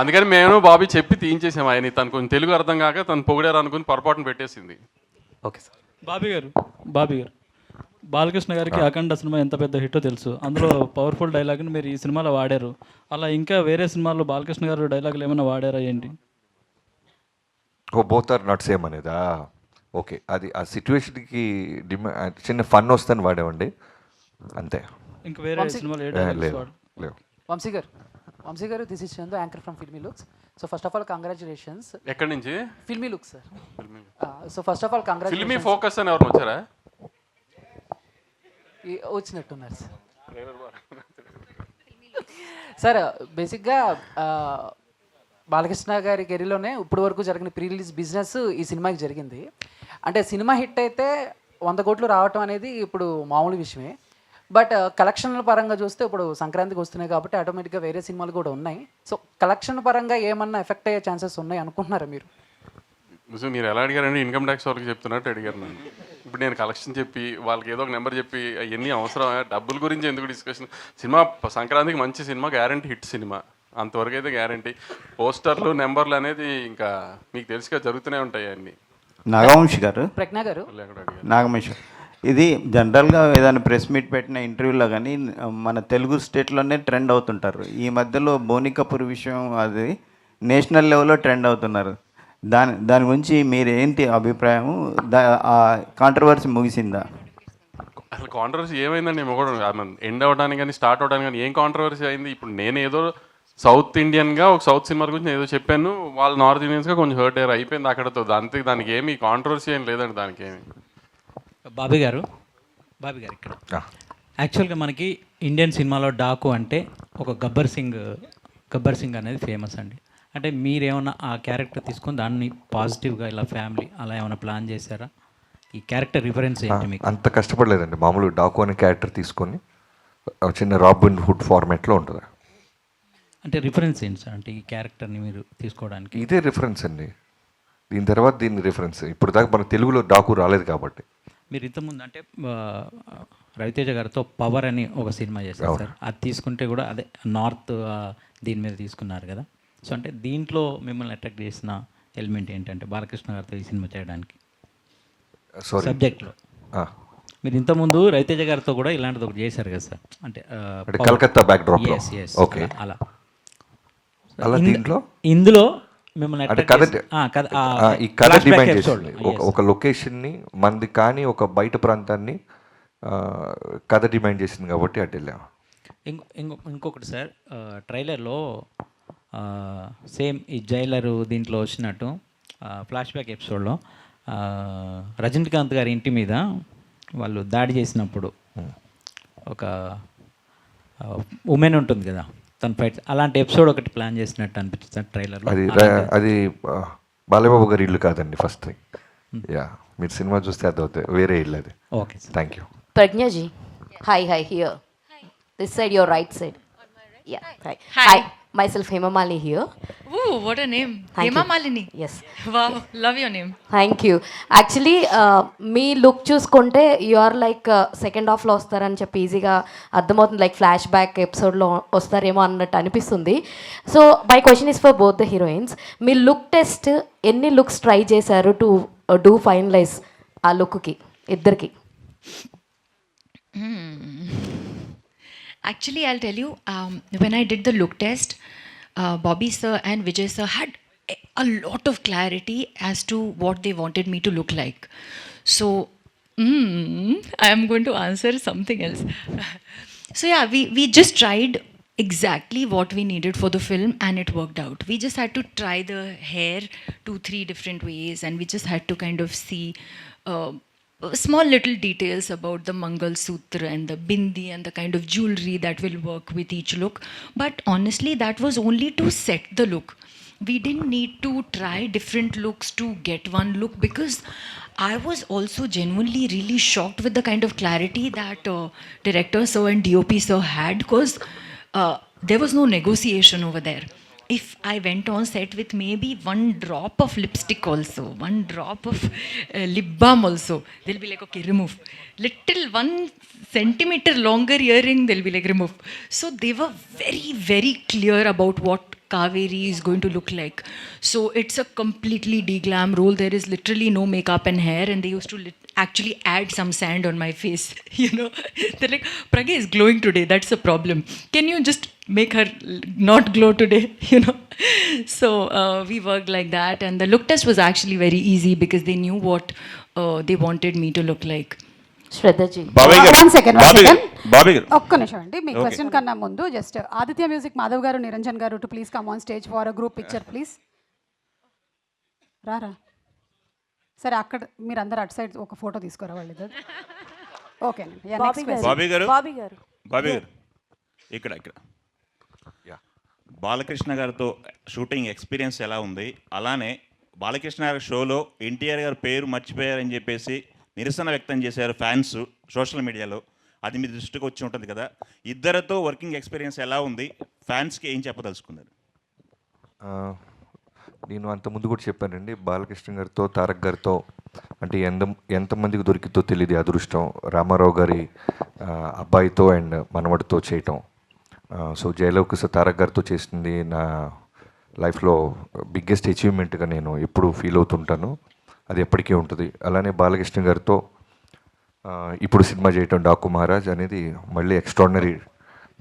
అందుకని మేము బాబీ చెప్పి తీయించేసాము. ఆయన తను కొంచెం తెలుగు అర్థం కాక తను పొగిడారు అనుకుని పొరపాటును పెట్టేసింది. Okay sir. బాబీ గారు బాలకృష్ణ గారికి అఖండ సినిమా ఎంత పెద్ద హిట్టో తెలుసు. అందులో పవర్ఫుల్ డైలాగ్ని మీరు ఈ సినిమాలో వాడారు. అలా ఇంకా వేరే సినిమాల్లో బాలకృష్ణ గారు డైలాగులు ఏమైనా వాడారా ఏంటి? బోత్ ఆర్ నాట్ సేమ్ అనేదా? ఓకే, అది ఆ సిచ్యువేషన్కి చిన్న ఫన్ వస్తుందని వాడేవండి అంతే. ఇంకా వేరే సినిమాలు ఏ డైలాగ్స్ వాడు? లేవు. వంశీ గారు, this is Chandu, anchor from filmy looks. So first of all congratulations. ఎక్కడి నుంచి? Filmy looks sir. So first of all congratulations. Filmy focus అని ఎవరు వచ్చారా? వచ్చినట్టున్నారు సార్. బేసిక్గా బాలకృష్ణ గారి కెరీర్లోనే ఇప్పటి వరకు జరిగిన ప్రీ రిలీజ్ బిజినెస్ ఈ సినిమాకి జరిగింది. అంటే సినిమా హిట్ అయితే 100 కోట్లు రావటం అనేది ఇప్పుడు మామూలు విషయమే. బట్ కలెక్షన్ల పరంగా చూస్తే ఇప్పుడు సంక్రాంతికి వస్తున్నాయి కాబట్టి ఆటోమేటిక్గా వేరే సినిమాలు కూడా ఉన్నాయి. సో కలెక్షన్ పరంగా ఏమన్నా ఎఫెక్ట్ అయ్యే ఛాన్సెస్ ఉన్నాయి అనుకుంటున్నారా మీరు? మీరు ఎలా అడిగారండి? ఇన్కమ్ ట్యాక్స్ వాళ్ళకి చెప్తున్నట్టు అడిగారు నన్ను. ఇప్పుడు నేను కలెక్షన్ చెప్పి వాళ్ళకి ఏదో ఒక నెంబర్ చెప్పి అవన్నీ అవసరం? డబ్బుల గురించి ఎందుకు డిస్కషన్? సినిమా సంక్రాంతికి మంచి సినిమా, గ్యారంటీ హిట్ సినిమా, అంతవరకు అయితే గ్యారంటీ. పోస్టర్లు నెంబర్లు అనేది ఇంకా మీకు తెలుసుగా జరుగుతూనే ఉంటాయి అన్నీ. నాగవంశి గారు, ప్రజ్ఞ గారు, నాగవంశి, ఇది జనరల్గా ఏదైనా ప్రెస్ మీట్ పెట్టిన ఇంటర్వ్యూలో కానీ మన తెలుగు స్టేట్లోనే ట్రెండ్ అవుతుంటారు. ఈ మధ్యలో బోని కపూర్ విషయం అది నేషనల్ లెవెల్లో ట్రెండ్ అవుతున్నారు. దాని గురించి మీరు ఏంటి అభిప్రాయం? ఆ కాంట్రవర్సీ ముగిసిందా? అసలు కాంట్రవర్సీ ఏమైందండి? మేము కూడా ఎండ్ అవ్వడానికి కానీ స్టార్ట్ అవ్వడానికి కానీ ఏం కాంట్రవర్సీ అయింది? ఇప్పుడు నేను ఏదో సౌత్ ఇండియన్గా ఒక సౌత్ సినిమా గురించి ఏదో చెప్పాను, వాళ్ళు నార్త్ ఇండియన్స్గా కొంచెం హర్ట్ అయ్యారు, అయిపోయింది అక్కడతో. దానికి ఏమి కాంట్రవర్సీ ఏం లేదండి. దానికి ఏమి. బాబీ గారు ఇక్కడ యాక్చువల్గా మనకి ఇండియన్ సినిమాలో డాకు అంటే ఒక గబ్బర్ సింగ్ అనేది ఫేమస్ అండి. అంటే మీరేమన్నా ఆ క్యారెక్టర్ తీసుకొని దాన్ని పాజిటివ్గా ఇలా ఫ్యామిలీ అలా ఏమైనా ప్లాన్ చేశారా? ఈ క్యారెక్టర్ రిఫరెన్స్ ఏంటి మీకు? అంత కష్టపడలేదండి. మామూలు డాకు అనే క్యారెక్టర్ తీసుకొని చిన్న రాబిన్ హుడ్ ఫార్మాట్లో ఉంటుంది. అంటే రిఫరెన్స్ ఏంటి సార్? అంటే ఈ క్యారెక్టర్ని మీరు తీసుకోవడానికి ఇదే రిఫరెన్స్ అండి. దీని తర్వాత దీని రిఫరెన్స్. ఇప్పుడు దాకా మన తెలుగులో డాకు రాలేదు కాబట్టి. మీరు ఇంతకుముందు అంటే రవితేజ గారితో పవర్ అని ఒక సినిమా చేశారు సార్. అది తీసుకుంటే కూడా అదే నార్త్ దీని మీద తీసుకున్నారు కదా. సో అంటే దీంట్లో మిమ్మల్ని అట్రాక్ట్ చేసిన ఎలిమెంట్ ఏంటంటే బాలకృష్ణ గారితో ఈ సినిమా చేయడానికి సబ్జెక్ట్లో? మీరు ఇంతకుముందు రవితేజ గారితో కూడా ఇలాంటిది ఒకటి చేశారు కదా సార్, అంటే కలకత్తా బ్యాక్ డ్రాప్. ఓకే, అలా ఇందులో మిమ్మల్ని ఈ కథ డిమాండ్ చేసింది. ఒక లొకేషన్ని మంది కానీ ఒక బయట ప్రాంతాన్ని కథ డిమాండ్ చేసింది కాబట్టి అటు వెళ్ళాము. ఇంకొకటి సార్, ట్రైలర్లో సేమ్ ఈ జైలరు దీంట్లో వచ్చినట్టు ఫ్లాష్ బ్యాక్ ఎపిసోడ్లో రజనీకాంత్ గారి ఇంటి మీద వాళ్ళు దాడి చేసినప్పుడు ఒక ఉమెన్ ఉంటుంది కదా, తన ఫైట్, అలాంటి ఎపిసోడ్ ఒకటి ప్లాన్ చేసినట్టు అనిపిస్తుంది ట్రైలర్లో. అది బాలయ్యబాబు గారి ఇల్లు కాదండి ఫస్ట్ థింగ్. యా, మీరు సినిమా చూస్తే అదవుతాయి, వేరే ఇల్లు అది. Okay, thank you. Prajnaji. Hi, here. This side, your right side. Yeah. Hi. Hi. Myself Hema Malini here. Ooh, what a name. Thank Hema you. Malini. Yes. Wow, love your name. Thank you. Actually, me look చూసుకుంటే you are like second హాఫ్లో వస్తారని చెప్పి ఈజీగా అర్థమవుతుంది, like flash back ఎపిసోడ్లో వస్తారేమో అన్నట్టు అనిపిస్తుంది. So my question is for both the heroines. Me look test ఎన్ని లుక్స్ ట్రై చేశారు టు డూ ఫైనలైజ్ ఆ లుక్కి ఇద్దరికి? Actually, I'll tell you, when I did the look test, Bobby sir and Vijay sir had a lot of clarity as to what they wanted me to look like. So, I am going to answer something else. So yeah, we just tried exactly what we needed for the film and it worked out. We just had to try the hair 2-3 different ways and we just had to kind of see small little details about the Mangal Sutra and the bindi and the kind of jewelry that will work with each look. But honestly, that was only to set the look. We didn't need to try different looks to get one look because I was also genuinely really shocked with the kind of clarity that director sir and DOP sir had, because there was no negotiation over there. If I went on set with maybe one drop of lipstick also, one drop of lip balm also, they'll be like, okay, remove. Little 1 centimeter longer earring, they'll be like, remove. So they were very, very clear about what Kaveri is going to look like. So it's a completely deglam role. There is literally no makeup and hair, and they used to actually add some sand on my face. You know, they're like, Pragya is glowing today. That's a problem. Can you just make her not glow today? You know. So we worked like that, and the look test was actually very easy because they knew what they wanted me to look like. Shraddha ji, one second ఒక్క నిమిషం అండి. మీ question కన్నా ముందు just Aditya music Madhav గారు, నిరంజన్ గారు to please come on stage for a group picture please. రారా, సరే అక్కడ మీరు అందరు అటు సైడ్ ఒక ఫోటో తీసుకోరా వాళ్ళు ఇద్దరు. ఓకే బాబీ గారు ఇక్కడ బాలకృష్ణ గారితో షూటింగ్ ఎక్స్పీరియన్స్ ఎలా ఉంది? అలానే బాలకృష్ణ గారి షోలో ఎన్టీఆర్ గారి పేరు మర్చిపోయారని చెప్పేసి నిరసన వ్యక్తం చేశారు ఫ్యాన్స్ సోషల్ మీడియాలో. అది మీ దృష్టికి వచ్చి ఉంటుంది కదా, ఇద్దరితో వర్కింగ్ ఎక్స్పీరియన్స్ ఎలా ఉంది? ఫ్యాన్స్కి ఏం చెప్పదలుచుకున్నారు? నేను అంతకుముందు కూడా చెప్పానండి, బాలకృష్ణ గారితో తారక్ గారితో అంటే ఎంతమందికి దొరికితో తెలియదు అదృష్టం. రామారావు గారి అబ్బాయితో అండ్ మనవడితో చేయటం. సో జయలవకుశ తారక్ గారితో చేసింది నా లైఫ్లో బిగ్గెస్ట్ అచీవ్మెంట్గా నేను ఎప్పుడు ఫీల్ అవుతుంటాను. అది ఎప్పటికీ ఉంటుంది. అలానే బాలకృష్ణ గారితో ఇప్పుడు సినిమా చేయటం డాకు మహారాజ్ అనేది మళ్ళీ ఎక్స్ట్రాడినరీ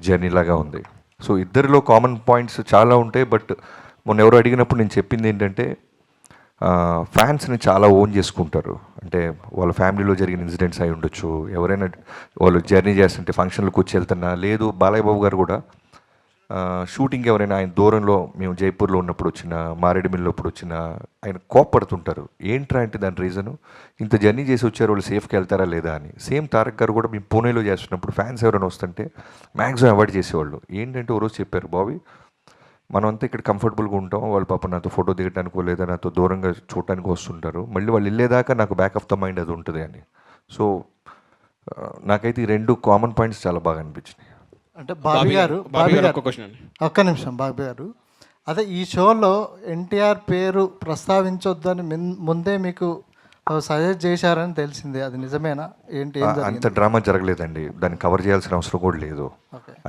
జర్నీ లాగా ఉంది. సో ఇద్దరిలో కామన్ పాయింట్స్ చాలా ఉంటాయి. బట్ మొన్న ఎవరు అడిగినప్పుడు నేను చెప్పింది ఏంటంటే, ఫ్యాన్స్ని చాలా ఓన్ చేసుకుంటారు. అంటే వాళ్ళ ఫ్యామిలీలో జరిగిన ఇన్సిడెంట్స్ అయి ఉండొచ్చు, ఎవరైనా వాళ్ళు జర్నీ చేస్తుంటే ఫంక్షన్లకు వచ్చి వెళ్తున్నా, లేదు బాలయ్య బాబు గారు కూడా షూటింగ్ ఎవరైనా ఆయన దూరంలో, మేము జైపూర్లో ఉన్నప్పుడు వచ్చిన, మారేడుమిల్లిలో అప్పుడు వచ్చిన, ఆయన కోప్పడుతుంటారు. ఏంట్రా అంటే దాని రీజను, ఇంత జర్నీ చేసి వచ్చారు, వాళ్ళు సేఫ్కి వెళ్తారా లేదా అని. సేమ్ తారక్ గారు కూడా మేము పూణేలో చేస్తున్నప్పుడు ఫ్యాన్స్ ఎవరైనా వస్తుంటే మ్యాక్సిమం అవాయిడ్ చేసేవాళ్ళు. ఏంటంటే ఓ రోజు చెప్పారు, బాబీ మనం అంతా ఇక్కడ కంఫర్టబుల్గా ఉంటాం, వాళ్ళు పాప నాతో ఫోటో దిగడానికో లేదా నాతో దూరంగా చూడటానికి వస్తుంటారు, మళ్ళీ వాళ్ళు వెళ్ళేదాకా నాకు బ్యాక్ ఆఫ్ ద మైండ్ అది ఉంటుంది అని. సో నాకైతే ఈ రెండు కామన్ పాయింట్స్ చాలా బాగా అనిపించినాయి. అంటే బాబీ గారు ఒక్క నిమిషం, బాబీ గారు అదే ఈ షోలో ఎన్టీఆర్ పేరు ప్రస్తావించొద్దని ముందే మీకు సజెస్ట్ చేశారని తెలిసిందే, అది నిజమేనా? ఏంటి? అంత డ్రామా జరగలేదండి, దాన్ని కవర్ చేయాల్సిన అవసరం కూడా లేదు,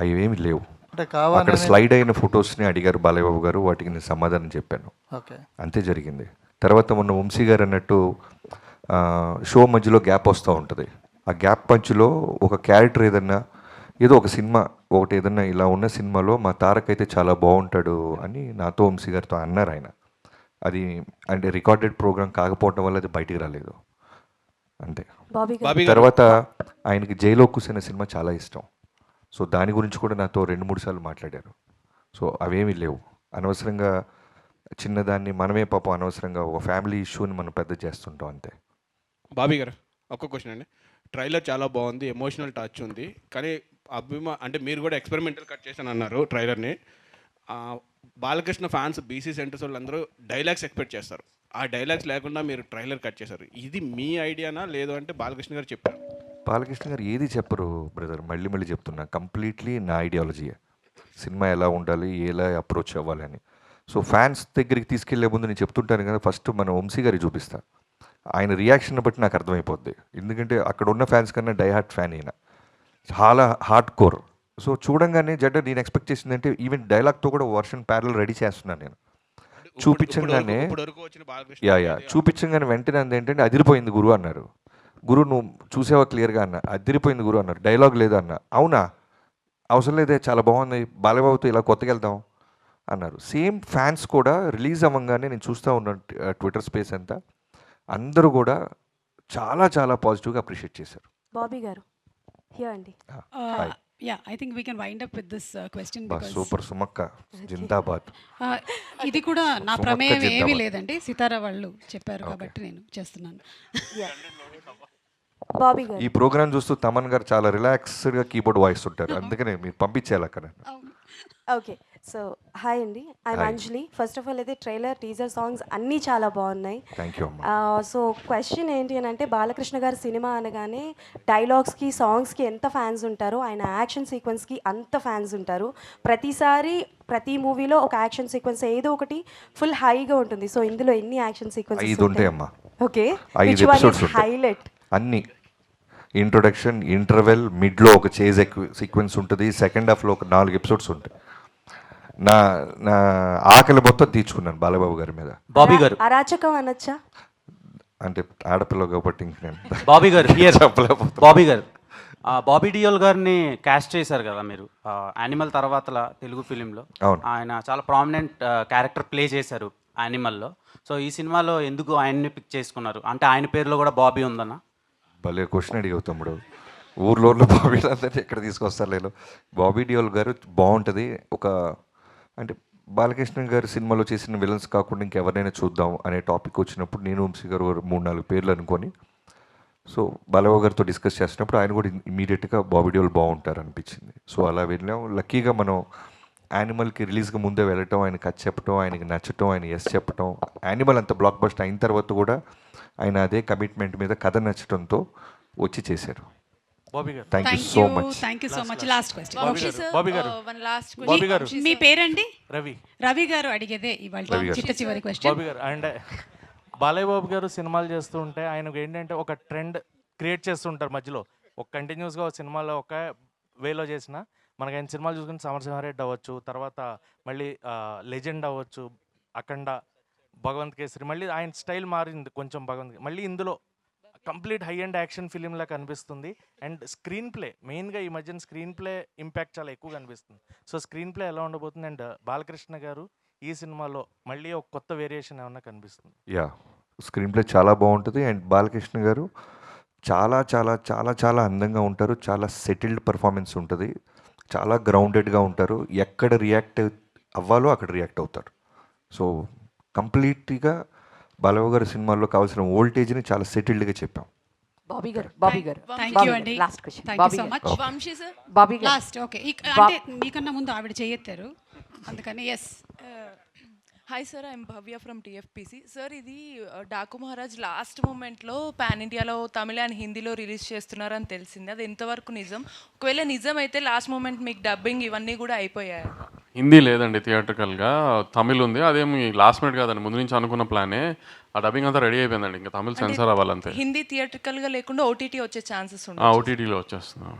అవి ఏమి లేవు. అంటే అక్కడ స్లైడ్ అయిన ఫొటోస్ని అడిగారు బాలయ్య బాబు గారు, వాటికి నేను సమాధానం చెప్పాను, అంతే జరిగింది. తర్వాత మొన్న వంశీ గారు అన్నట్టు షో మధ్యలో గ్యాప్ వస్తూ ఉంటుంది. ఆ గ్యాప్ పంచులో ఒక క్యారెక్టర్ ఏదన్నా, ఏదో ఒక సినిమా ఒకటి ఏదన్నా ఇలా ఉన్న సినిమాలో మా తారక్ అయితే చాలా బాగుంటాడు అని నాతో వంశీ గారితో అన్నారు ఆయన. అది అంటే రికార్డెడ్ ప్రోగ్రామ్ కాకపోవడం వల్ల అది బయటికి రాలేదు అంతే. తర్వాత ఆయనకి జైలోకుస్ అనే సినిమా చాలా ఇష్టం. సో దాని గురించి కూడా నాతో 2-3 సార్లు మాట్లాడారు. సో అవేమీ లేవు. అనవసరంగా చిన్నదాన్ని మనమే పాపం అనవసరంగా ఒక ఫ్యామిలీ ఇష్యూని మనం పెద్ద చేస్తుంటాం అంతే. బాబీ గారు ఒక్క క్వశ్చన్ అండి. ట్రైలర్ చాలా బాగుంది, ఎమోషనల్ టచ్ ఉంది, కానీ అంటే మీరు కూడా ఎక్స్పెరిమెంటల్ కట్ చేశాను అన్నారు ట్రైలర్ని. బాలకృష్ణ ఫ్యాన్స్ బీసీ సెంటర్స్ వాళ్ళందరూ డైలాగ్స్ ఎక్స్పెక్ట్ చేస్తారు. ఆ డైలాగ్స్ లేకుండా మీరు ట్రైలర్ కట్ చేశారు. ఇది మీ ఐడియానా లేదు అంటే బాలకృష్ణ గారు చెప్పారు? బాలకృష్ణ గారు ఏది చెప్పరు బ్రదర్, మళ్ళీ మళ్ళీ చెప్తున్నా, కంప్లీట్లీ నా ఐడియాలజీయే. సినిమా ఎలా ఉండాలి, ఎలా అప్రోచ్ అవ్వాలి అని. సో ఫ్యాన్స్ దగ్గరికి తీసుకెళ్లే ముందు నేను చెప్తుంటాను కదా, ఫస్ట్ మన వంశీ గారికి చూపిస్తా. ఆయన రియాక్షన్ బట్టి నాకు అర్థమైపోద్ది. ఎందుకంటే అక్కడ ఉన్న ఫ్యాన్స్ కన్నా డైహార్ట్ ఫ్యాన్ అయినా చాలా హార్డ్ కోర్. సో చూడంగానే నేను ఎక్స్పెక్ట్ చేసిందంటే ఈవెన్ డైలాగ్తో కూడా వర్షన్ ప్యారల్ రెడీ చేస్తున్నాను నేను. చూపించగానే చూపించగానే వెంటనే ఏంటంటే అదిరిపోయింది గురు అన్నారు. గురు నువ్వు చూసావా క్లియర్గా అన్న, అదిరిపోయింది గురు అన్నారు. డైలాగ్ లేదా అన్న, అవునా అవసరం లేదే చాలా బాగుంది, బాలబాబుతో ఇలా కొత్తగా వెళ్దాం అన్నారు. సేమ్ ఫ్యాన్స్ కూడా రిలీజ్ అవ్వగానే నేను చూస్తూ ఉన్నాను ట్విట్టర్ స్పేస్ అంతా, అందరూ కూడా చాలా చాలా పాజిటివ్గా అప్రిషియేట్ చేశారు. బాబీ గారు అండి. I think we can wind up with this question. Super సుమక్క జిందాబాద్. ఇది కూడా నా ప్రమేయం ఏమీ లేదండి, సితారా వాళ్ళు చెప్పారు కాబట్టి నేను చేస్తున్నాను. బాబీ గారు ఈ ప్రోగ్రామ్ చూస్తూ తమన్ గారు చాలా రిలాక్స్డ్గా కీబోర్డ్ వాయిస్ ఉంటారు, అందుకనే మీరు పంపించేయాలి అక్కడ. ఓకే, సో హాయ్ అండి, I'm Anjali. First of all అయితే ట్రైలర్, టీజర్, సాంగ్స్ అన్నీ చాలా బాగున్నాయి. Thank you. సో క్వశ్చన్ ఏంటి అని అంటే, బాలకృష్ణ గారి సినిమా అనగానే డైలాగ్స్కి, సాంగ్స్కి ఎంత ఫ్యాన్స్ ఉంటారో ఆయన యాక్షన్ సీక్వెన్స్కి అంత ఫ్యాన్స్ ఉంటారు. ప్రతిసారి ప్రతి మూవీలో ఒక యాక్షన్ సీక్వెన్స్ ఏదో ఒకటి ఫుల్ హైగా ఉంటుంది. సో ఇందులో ఎన్ని యాక్షన్ సీక్వెన్సెస్ ఉంటాయమ్మా? Okay, which one is highlight? అన్ని ఇంట్రొడక్షన్, ఇంటర్వెల్, మిడ్లో ఒక చేజ్ సీక్వెన్స్ ఉంటుంది, సెకండ్ హాఫ్లో ఒక 4 ఎపిసోడ్స్ ఉంటాయి. నా నా ఆకలి మొత్తం తీర్చుకున్నాను బాలబాబు గారి మీద. బాబీ గారు అరాచకం అనొచ్చా? అంటే ఆడపిల్ల కాబట్టి ఇంక నేను బాబీ గారు చెప్పలేకపోతే. బాబీ గారు బాబీ డియోల్ గారిని క్యాస్ట్ చేశారు కదా మీరు యానిమల్ తర్వాత తెలుగు ఫిలింలో. ఆయన చాలా ప్రామినెంట్ క్యారెక్టర్ ప్లే చేశారు యానిమల్లో. సో ఈ సినిమాలో ఎందుకు ఆయన్ని పిక్ చేసుకున్నారు? అంటే ఆయన పేరులో కూడా బాబీ ఉందన్న? భలే క్వశ్చన్ అడిగావు తమ్ముడు. ఊర్లో బాబీ అందరినీ ఎక్కడ తీసుకొస్తారు లేదు. బాబీ డియోల్ గారు బాగుంటుంది. ఒక అంటే బాలకృష్ణ గారి సినిమాలో చేసిన విలన్స్ కాకుండా ఇంకెవరైనా చూద్దాం అనే టాపిక్ వచ్చినప్పుడు నేను వంశీ గారు 3-4 పేర్లు అనుకొని, సో బాలబాబు గారితో డిస్కస్ చేసినప్పుడు ఆయన కూడా ఇమీడియట్గా బాబీ డియోల్ బాగుంటారు అనిపించింది. సో అలా వెళ్ళాం. లక్కీగా మనం యానిమల్కి రిలీజ్గా ముందే వెళ్ళటం, ఆయన కథ చెప్పటం, ఆయనకి నచ్చటం, ఆయన ఎస్ చెప్పటం, యానిమల్ అంత బ్లాక్ బస్టర్ అయిన తర్వాత కూడా ఆయన అదే కమిట్మెంట్ మీద కథ నచ్చటంతో వచ్చి చేశారు. Thank you so much. Thank you so much. Last question Bobby గారు మీ పేరండి? రవి. రవి గారు అడిగేదే ఇవాళ చిట్ట చివరి క్వశ్చన్. బాబీ గారు అండ్ బాలయ్య బాబు గారు సినిమాలు చేస్తూ ఉంటే ఆయనకు ఏంటంటే ఒక ట్రెండ్ క్రియేట్ చేస్తుంటారు మధ్యలో. ఒక కంటిన్యూస్గా ఒక సినిమాలో ఒక వేలో చేసిన మనకి ఆయన సినిమాలు చూసుకుంటే సమరసింహారెడ్డి అవ్వచ్చు, తర్వాత మళ్ళీ లెజెండ్ అవ్వచ్చు, అఖండ, భగవంత్ కేసరి, మళ్ళీ ఆయన స్టైల్ మారింది కొంచెం భగవంత్. మళ్ళీ ఇందులో కంప్లీట్ హై అండ్ యాక్షన్ ఫిలింలా కనిపిస్తుంది. అండ్ స్క్రీన్ ప్లే మెయిన్గా ఈ మధ్యన స్క్రీన్ ప్లే ఇంపాక్ట్ చాలా ఎక్కువ కనిపిస్తుంది. సో స్క్రీన్ ప్లే ఎలా ఉండబోతుంది? అండ్ బాలకృష్ణ గారు ఈ సినిమాలో మళ్ళీ ఒక కొత్త వేరియేషన్ ఏమన్నా కనిపిస్తుంది? యా, స్క్రీన్ ప్లే చాలా బాగుంటుంది. అండ్ బాలకృష్ణ గారు చాలా చాలా చాలా చాలా అందంగా ఉంటారు. చాలా సెటిల్డ్ పర్ఫార్మెన్స్ ఉంటుంది. చాలా గ్రౌండెడ్గా ఉంటారు. ఎక్కడ రియాక్ట్ అవ్వాలో అక్కడ రియాక్ట్ అవుతారు. సో కంప్లీట్గా బాలబాబు గారి సినిమాల్లో కావాల్సిన వోల్టేజ్ని చాలా సెటిల్డ్గా చెప్పాం. బాబీ గారు థ్యాంక్ యూ అండి. Last question. Thank you so much. Vamsi sir Bobby garu last. Okay, అంటే మీకన్నా ముందు ఆవిడ చేయెత్తారు అందుకని. Yes hi sir, I'm Bhavya from TFPC. Sir ఇది డాకు మహారాజ్ లాస్ట్ మూమెంట్లో పాన్ ఇండియాలో తమిళ అండ్ హిందీలో రిలీజ్ చేస్తున్నారని తెలిసింది. అది ఎంతవరకు నిజం? ఒకవేళ నిజం అయితే లాస్ట్ మూమెంట్ మీకు డబ్బింగ్ ఇవన్నీ కూడా అయిపోయాయి? హిందీ లేదండి, థియేట్రికల్గా తమిళ్ ఉంది. అదేమి లాస్ట్ మినిట్ కాదండి, ముందు నుంచి అనుకున్న ప్లానే. ఆ డబ్బింగ్ అంతా రెడీ అయిపోయిందండి, ఇంకా తమిళ్ సెన్సార్ అవ్వాలంతే. హిందీ థియేట్రికల్గా లేకుండా ఓటీటీ వచ్చే ఛాన్సెస్ ఉన్నాయి? ఓటీటీలో వచ్చేస్తున్నాం.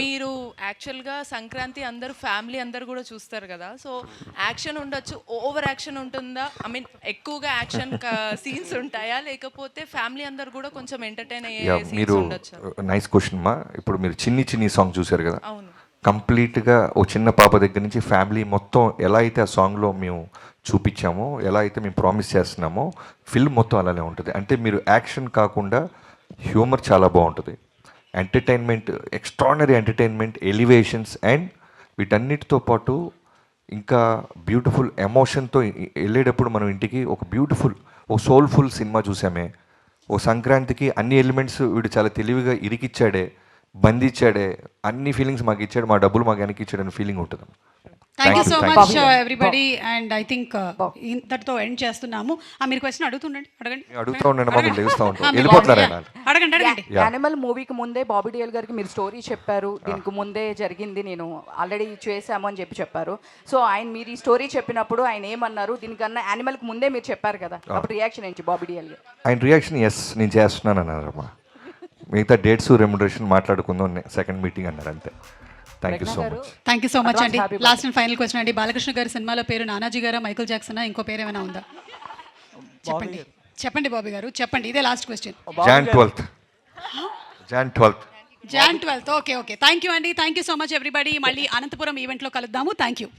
మీరు యాక్చువల్గా సంక్రాంతి అందరూ ఫ్యామిలీ అందరూ కూడా చూస్తారు కదా, సో యాక్షన్ ఉండొచ్చు, ఓవర్ యాక్షన్ ఉంటుందా? ఐ మీన్ ఎక్కువగా యాక్షన్ సీన్స్ ఉంటాయా, లేకపోతే ఫ్యామిలీ అందరూ కూడా కొంచెం ఎంటర్టైన్ అయ్యే సీన్స్ ఉండొచ్చా? నైస్ క్వశ్చన్ మా. ఇప్పుడు మీరు చిన్ని చిన్ని సాంగ్ చూశారు కదా, అవును, కంప్లీట్గా ఓ చిన్న పాప దగ్గర నుంచి ఫ్యామిలీ మొత్తం ఎలా అయితే ఆ సాంగ్లో మేము చూపించామో, ఎలా అయితే మేము ప్రామిస్ చేస్తున్నామో, ఫిల్మ్ మొత్తం అలానే ఉంటుంది. అంటే మీరు యాక్షన్ కాకుండా హ్యూమర్ చాలా బాగుంటుంది, entertainment, extraordinary entertainment, elevations, and వీటన్నిటితో పాటు ఇంకా బ్యూటిఫుల్ ఎమోషన్తో వెళ్ళేటప్పుడు మనం ఇంటికి ఒక సోల్ఫుల్ సినిమా చూసామే. ఓ సంక్రాంతికి అన్ని ఎలిమెంట్స్ వీడు చాలా తెలివిగా ఇరికిచ్చాడే, బంధించాడే, అన్ని ఫీలింగ్స్ మాకు ఇచ్చాడు, మా డబ్బులు మాకు వెనక్కి ఇచ్చాడు అనే ఫీలింగ్ ఉంటుంది. Thank you so much everybody. And I think ఇంతటితో ఎండ్ చేస్తున్నాము. మీరు క్వశ్చన్ అడుగుతుండండి, అడగండి. అడుగుతూ ఉండండి, మాకు లేస్తూ ఉంటాం, వెళ్ళిపోతున్నారు. అడగండి. యానిమల్ మూవీకి ముందే బాబీ డియోల్ గారికి మీరు స్టోరీ చెప్పారు, దీనికి ముందే జరిగింది, నేను ఆల్రెడీ చేశాము అని చెప్పారు. సో మీరు ఈ స్టోరీ చెప్పినప్పుడు ఆయన ఏమన్నారు, దీనికన్నా యానిమల్కి ముందే మీరు చెప్పారు కదా, అప్పుడు రియాక్షన్ ఏంటి బాబీ డియోల్ గారు? ఆయన రియాక్షన్ ఎస్ నేను చేస్తున్నాను అన్నారమ్మా. మిగతా డేట్స్ రెమ్యునరేషన్ మాట్లాడుకుందాం సెకండ్ మీటింగ్ అన్నారు, అంతే. థ్యాంక్ యూ సో మచ్ అండి. లాస్ట్ అండ్ ఫైనల్ క్వశ్చన్ అండి. బాలకృష్ణ గారి సినిమాలో పేరు నానాజీ గారా, మైకల్ జాక్సనా, ఇంకో పేరు ఏమైనా ఉందా? చెప్పండి బాబీ గారు, చెప్పండి. ఇదే last question. Jan 12th. Jan 12th. Okay. Thank you అండి. Thank you so much everybody. మళ్ళీ అనంతపురం ఈవెంట్లో కలుద్దాము. Thank you.